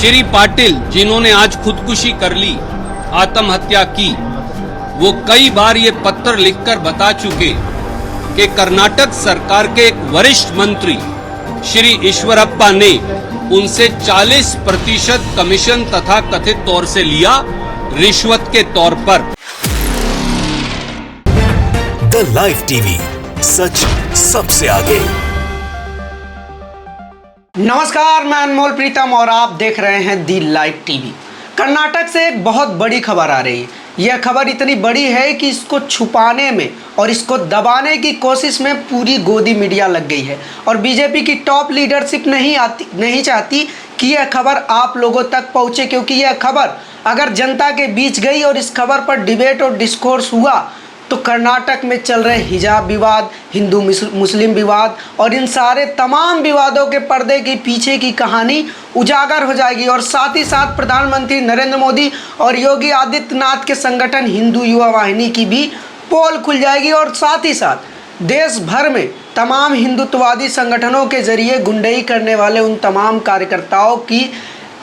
श्री पाटिल जिन्होंने आज खुदकुशी कर ली, आत्महत्या की, वो कई बार ये पत्र लिखकर बता चुके कि कर्नाटक सरकार के एक वरिष्ठ मंत्री श्री ईश्वरप्पा ने उनसे 40% कमीशन तथा कथित तौर से लिया रिश्वत के तौर पर। द लाइव टीवी, सच सबसे आगे। नमस्कार, मैं अनमोल प्रीतम और आप देख रहे हैं दी लाइव टीवी। कर्नाटक से एक बहुत बड़ी खबर आ रही है। यह खबर इतनी बड़ी है कि इसको छुपाने में और इसको दबाने की कोशिश में पूरी गोदी मीडिया लग गई है और बीजेपी की टॉप लीडरशिप नहीं चाहती कि यह खबर आप लोगों तक पहुंचे, क्योंकि यह खबर अगर जनता के बीच गई और इस खबर पर डिबेट और डिस्कोर्स हुआ तो कर्नाटक में चल रहे हिजाब विवाद, हिंदू मुस्लिम विवाद और इन सारे तमाम विवादों के पर्दे के पीछे की कहानी उजागर हो जाएगी। और साथ ही साथ प्रधानमंत्री नरेंद्र मोदी और योगी आदित्यनाथ के संगठन हिंदू युवा वाहिनी की भी पोल खुल जाएगी और साथ ही साथ देश भर में तमाम हिंदुत्ववादी संगठनों के जरिए गुंडई करने वाले उन तमाम कार्यकर्ताओं की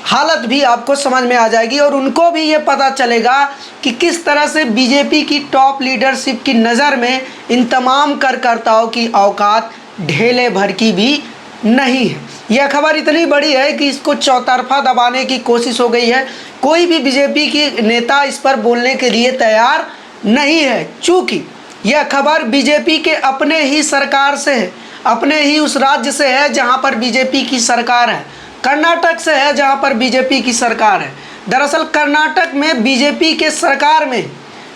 हालत भी आपको समझ में आ जाएगी और उनको भी ये पता चलेगा कि किस तरह से बीजेपी की टॉप लीडरशिप की नज़र में इन तमाम कार्यकर्ताओं की औकात ढेले भर की भी नहीं है। यह खबर इतनी बड़ी है कि इसको चौतरफा दबाने की कोशिश हो गई है। कोई भी बीजेपी की नेता इस पर बोलने के लिए तैयार नहीं है, चूँकि यह खबर बीजेपी के अपने ही सरकार से है, अपने ही उस राज्य से है जहाँ पर बीजेपी की सरकार है। कर्नाटक से है जहां पर बीजेपी की सरकार है। दरअसल कर्नाटक में बीजेपी के सरकार में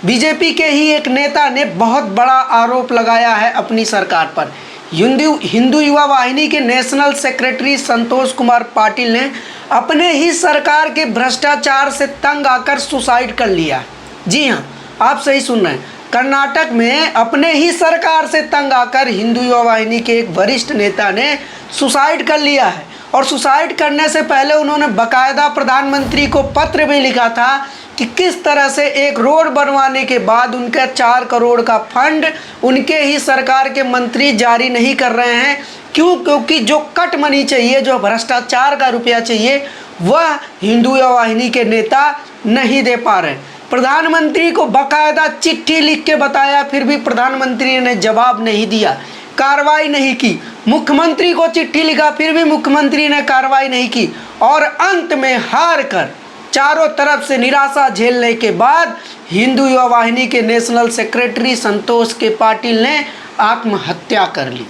बीजेपी के ही एक नेता ने बहुत बड़ा आरोप लगाया है अपनी सरकार पर। हिंदू युवा वाहिनी के नेशनल सेक्रेटरी संतोष कुमार पाटिल ने अपने ही सरकार के भ्रष्टाचार से तंग आकर सुसाइड कर लिया। जी हाँ, आप सही सुन रहे हैं। कर्नाटक में अपने ही सरकार से तंग आकर हिंदू युवा वाहिनी के एक वरिष्ठ नेता ने सुसाइड कर लिया है और सुसाइड करने से पहले उन्होंने बकायदा प्रधानमंत्री को पत्र भी लिखा था कि किस तरह से एक रोड बनवाने के बाद उनका 4 करोड़ का फंड उनके ही सरकार के मंत्री जारी नहीं कर रहे हैं। क्यों? क्योंकि जो कट मनी चाहिए, जो भ्रष्टाचार का रुपया चाहिए, वह हिंदू युवा वाहिनी के नेता नहीं दे पा रहे। प्रधानमंत्री को बकायदा चिट्ठी लिख के बताया, फिर भी प्रधानमंत्री ने जवाब नहीं दिया, कार्रवाई नहीं की। मुख्यमंत्री को चिट्ठी लिखा, फिर भी मुख्यमंत्री ने कार्रवाई नहीं की और अंत में हार कर चारों तरफ से निराशा झेलने के बाद हिंदू युवा वाहिनी के नेशनल सेक्रेटरी संतोष के पाटिल ने आत्महत्या कर ली।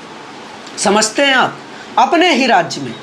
समझते हैं आप, अपने ही राज्य में।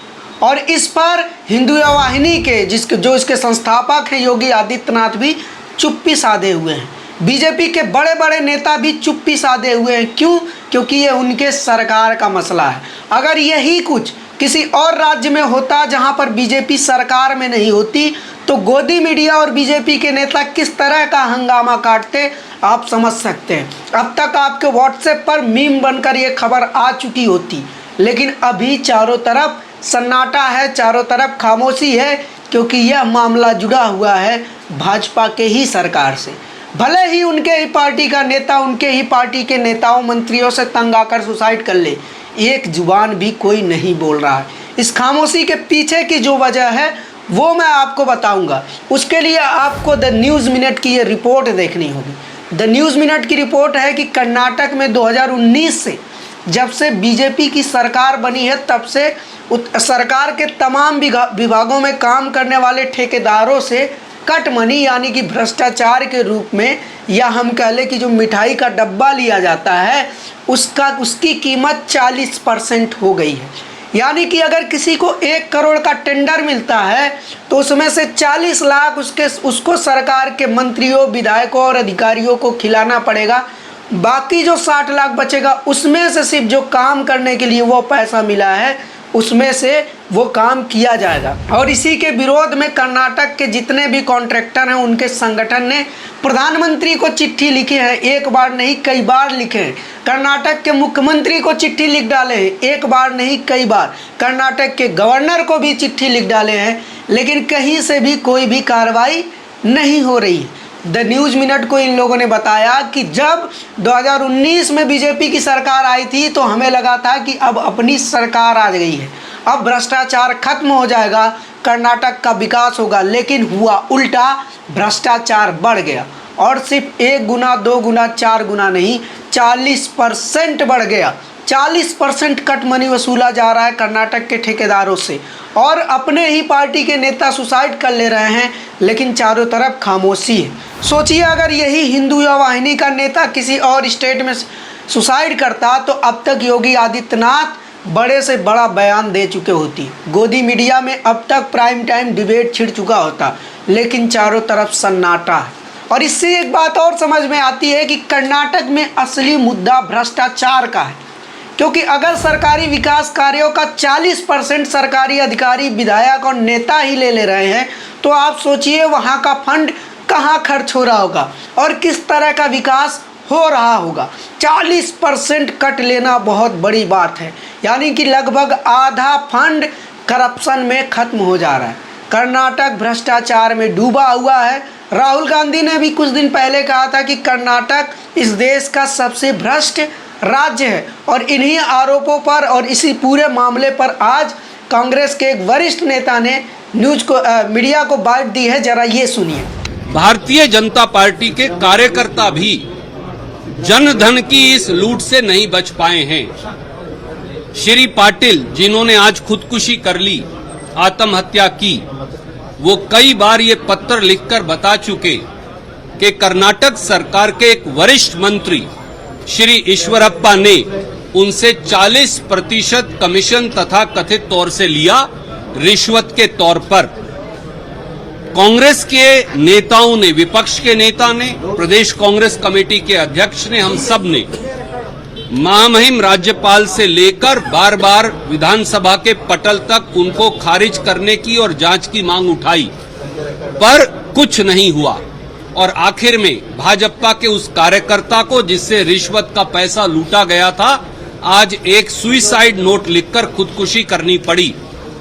और इस पर हिंदू युवा वाहिनी के जो इसके संस्थापक हैं योगी आदित्यनाथ भी चुप्पी साधे हुए हैं। बीजेपी के बड़े बड़े नेता भी चुप्पी साधे हुए हैं। क्यों? क्योंकि ये उनके सरकार का मसला है। अगर यही कुछ किसी और राज्य में होता जहां पर बीजेपी सरकार में नहीं होती तो गोदी मीडिया और बीजेपी के नेता किस तरह का हंगामा काटते आप समझ सकते हैं। अब तक आपके व्हाट्सएप पर मीम बनकर ये खबर आ चुकी होती, लेकिन अभी चारों तरफ सन्नाटा है, चारों तरफ खामोशी है, क्योंकि यह मामला जुड़ा हुआ है भाजपा के ही सरकार से। भले ही उनके ही पार्टी का नेता उनके ही पार्टी के नेताओं मंत्रियों से तंग आकर सुसाइड कर ले, एक जुबान भी कोई नहीं बोल रहा है। इस खामोशी के पीछे की जो वजह है वो मैं आपको बताऊंगा। उसके लिए आपको द न्यूज़ मिनट की ये रिपोर्ट देखनी होगी। द न्यूज़ मिनट की रिपोर्ट है कि कर्नाटक में 2019 से जब से बीजेपी की सरकार बनी है तब से सरकार के तमाम विभागों में काम करने वाले ठेकेदारों से कट मनी यानी कि भ्रष्टाचार के रूप में, या हम कह लें कि जो मिठाई का डब्बा लिया जाता है उसकी कीमत 40% हो गई है। यानी कि अगर किसी को 1 करोड़ का टेंडर मिलता है तो उसमें से 40 लाख उसको सरकार के मंत्रियों, विधायकों और अधिकारियों को खिलाना पड़ेगा। बाकी जो 60 लाख बचेगा उसमें से सिर्फ जो काम करने के लिए वो पैसा मिला है उसमें से वो काम किया जाएगा। और इसी के विरोध में कर्नाटक के जितने भी कॉन्ट्रैक्टर हैं उनके संगठन ने प्रधानमंत्री को चिट्ठी लिखी है, एक बार नहीं कई बार लिखे हैं। कर्नाटक के मुख्यमंत्री को चिट्ठी लिख डाले हैं, एक बार नहीं कई बार। कर्नाटक के गवर्नर को भी चिट्ठी लिख डाले हैं, लेकिन कहीं से भी कोई भी कार्रवाई नहीं हो रही है। द न्यूज़ मिनट को इन लोगों ने बताया कि जब 2019 में बीजेपी की सरकार आई थी तो हमें लगा था कि अब अपनी सरकार आ गई है, अब भ्रष्टाचार खत्म हो जाएगा, कर्नाटक का विकास होगा। लेकिन हुआ उल्टा, भ्रष्टाचार बढ़ गया और सिर्फ 1 गुना 2 गुना 4 गुना नहीं, 40% बढ़ गया। 40% कट मनी वसूला जा रहा है कर्नाटक के ठेकेदारों से और अपने ही पार्टी के नेता सुसाइड कर ले रहे हैं, लेकिन चारों तरफ खामोशी है। सोचिए अगर यही हिंदू युवा वाहिनी का नेता किसी और स्टेट में सुसाइड करता तो अब तक योगी आदित्यनाथ बड़े से बड़ा बयान दे चुके होती, गोदी मीडिया में अब तक प्राइम टाइम डिबेट छिड़ चुका होता, लेकिन चारों तरफ सन्नाटा है। और इससे एक बात और समझ में आती है कि कर्नाटक में असली मुद्दा भ्रष्टाचार का है, क्योंकि अगर सरकारी विकास कार्यों का 40% सरकारी अधिकारी, विधायक और नेता ही ले रहे हैं, तो आप सोचिए वहाँ का फंड कहाँ खर्च हो रहा होगा और किस तरह का विकास हो रहा होगा। 40% कट लेना बहुत बड़ी बात है, यानी कि लगभग आधा फंड करप्शन में खत्म हो जा रहा है। कर्नाटक भ्रष्टाचार में डूबा हुआ है। राहुल गांधी ने भी कुछ दिन पहले कहा था कि कर्नाटक इस देश का सबसे भ्रष्ट राज्य है और इन्हीं आरोपों पर और इसी पूरे मामले पर आज कांग्रेस के एक वरिष्ठ नेता ने मीडिया को बाइट दी है। जरा ये सुनिए। भारतीय जनता पार्टी के कार्यकर्ता भी जन धन की इस लूट से नहीं बच पाए हैं। श्री पाटिल जिन्होंने आज खुदकुशी कर ली, आत्महत्या की, वो कई बार ये पत्र लिखकर बता चुके कि कर्नाटक सरकार के एक वरिष्ठ मंत्री श्री ईश्वरप्पा ने उनसे 40% कमीशन तथा कथित तौर से लिया रिश्वत के तौर पर। कांग्रेस के नेताओं ने, विपक्ष के नेता ने, प्रदेश कांग्रेस कमेटी के अध्यक्ष ने, हम सब ने महामहिम राज्यपाल से लेकर बार बार विधानसभा के पटल तक उनको खारिज करने की और जांच की मांग उठाई, पर कुछ नहीं हुआ। और आखिर में भाजपा के उस कार्यकर्ता को जिससे रिश्वत का पैसा लूटा गया था, आज एक सुइसाइड नोट लिखकर खुदकुशी करनी पड़ी।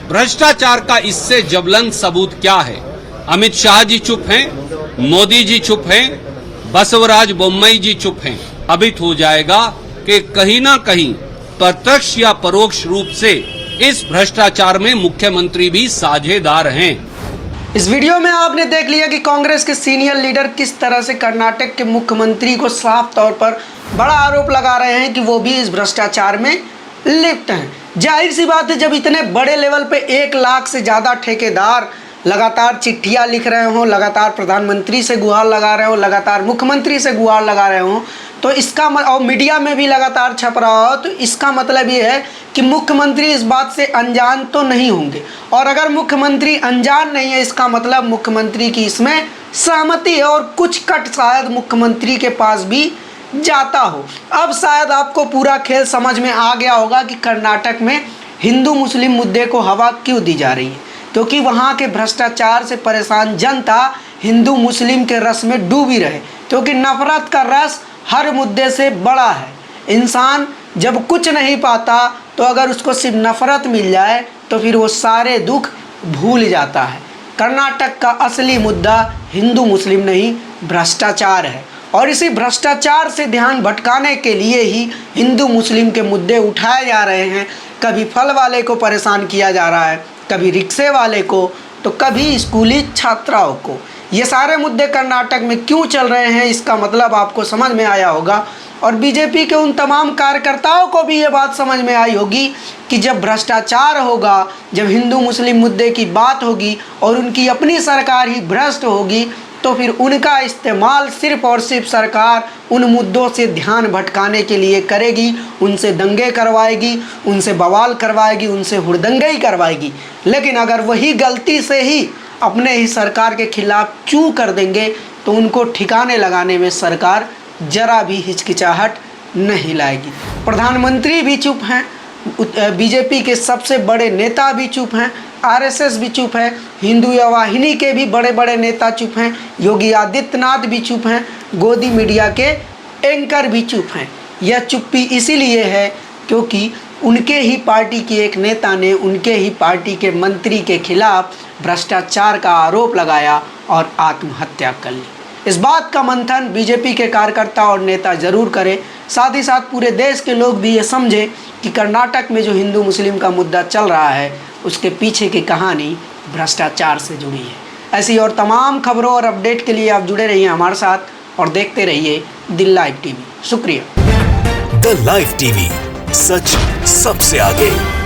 भ्रष्टाचार का इससे ज्वलंत सबूत क्या है? अमित शाह जी चुप हैं, मोदी जी चुप हैं, बसवराज बोम्मई जी चुप हैं। साबित हो जाएगा कि कहीं ना कहीं प्रत्यक्ष या परोक्ष रूप से इस भ्रष्टाचार में मुख्यमंत्री भी साझेदार हैं। इस वीडियो में आपने देख लिया कि कांग्रेस के सीनियर लीडर किस तरह से कर्नाटक के मुख्यमंत्री को साफ तौर पर बड़ा आरोप लगा रहे हैं कि वो भी इस भ्रष्टाचार में लिप्त हैं। जाहिर सी बात है, जब इतने बड़े लेवल पे 1 लाख से ज़्यादा ठेकेदार लगातार चिट्ठियां लिख रहे हों, लगातार प्रधानमंत्री से गुहार लगा रहे हों, लगातार मुख्यमंत्री से गुहार लगा रहे हों, तो इसका और मीडिया में भी लगातार छप रहा हो, तो इसका मतलब ये है कि मुख्यमंत्री इस बात से अनजान तो नहीं होंगे। और अगर मुख्यमंत्री अनजान नहीं है, इसका मतलब मुख्यमंत्री की इसमें सहमति है और कुछ कट शायद मुख्यमंत्री के पास भी जाता हो। अब शायद आपको पूरा खेल समझ में आ गया होगा कि कर्नाटक में हिंदू मुस्लिम मुद्दे को हवा क्यों दी जा रही है, क्योंकि वहाँ के भ्रष्टाचार से परेशान जनता हिंदू मुस्लिम के रस में डूबी रहे, क्योंकि नफरत का रस हर मुद्दे से बड़ा है। इंसान जब कुछ नहीं पाता तो अगर उसको सिर्फ नफरत मिल जाए तो फिर वो सारे दुख भूल जाता है। कर्नाटक का असली मुद्दा हिंदू मुस्लिम नहीं, भ्रष्टाचार है और इसी भ्रष्टाचार से ध्यान भटकाने के लिए ही हिंदू मुस्लिम के मुद्दे उठाए जा रहे हैं। कभी फल वाले को परेशान किया जा रहा है, कभी रिक्शे वाले को, तो कभी स्कूली छात्राओं को। ये सारे मुद्दे कर्नाटक में क्यों चल रहे हैं, इसका मतलब आपको समझ में आया होगा और बीजेपी के उन तमाम कार्यकर्ताओं को भी ये बात समझ में आई होगी कि जब भ्रष्टाचार होगा, जब हिंदू मुस्लिम मुद्दे की बात होगी और उनकी अपनी सरकार ही भ्रष्ट होगी, तो फिर उनका इस्तेमाल सिर्फ और सिर्फ सरकार उन मुद्दों से ध्यान भटकाने के लिए करेगी, उनसे दंगे करवाएगी, उनसे बवाल करवाएगी, उनसे हुड़दंगे करवाएगी। लेकिन अगर वही गलती से ही अपने ही सरकार के खिलाफ चू कर देंगे तो उनको ठिकाने लगाने में सरकार जरा भी हिचकिचाहट नहीं लाएगी। प्रधानमंत्री भी चुप हैं, बीजेपी के सबसे बड़े नेता भी चुप हैं, आरएसएस भी चुप है, हिंदू युवा वाहिनी के भी बड़े बड़े नेता चुप हैं, योगी आदित्यनाथ भी चुप हैं, गोदी मीडिया के एंकर भी चुप हैं। यह चुप्पी इसीलिए है क्योंकि उनके ही पार्टी की एक नेता ने उनके ही पार्टी के मंत्री के खिलाफ भ्रष्टाचार का आरोप लगाया और आत्महत्या कर ली। इस बात का मंथन बीजेपी के कार्यकर्ता और नेता जरूर करें। साथ ही साथ पूरे देश के लोग भी ये समझें कि कर्नाटक में जो हिंदू मुस्लिम का मुद्दा चल रहा है उसके पीछे की कहानी भ्रष्टाचार से जुड़ी है। ऐसी और तमाम खबरों और अपडेट के लिए आप जुड़े रहिए हमारे साथ और देखते रहिए द लाइव टीवी। शुक्रिया। द लाइव टीवी, सच सबसे आगे।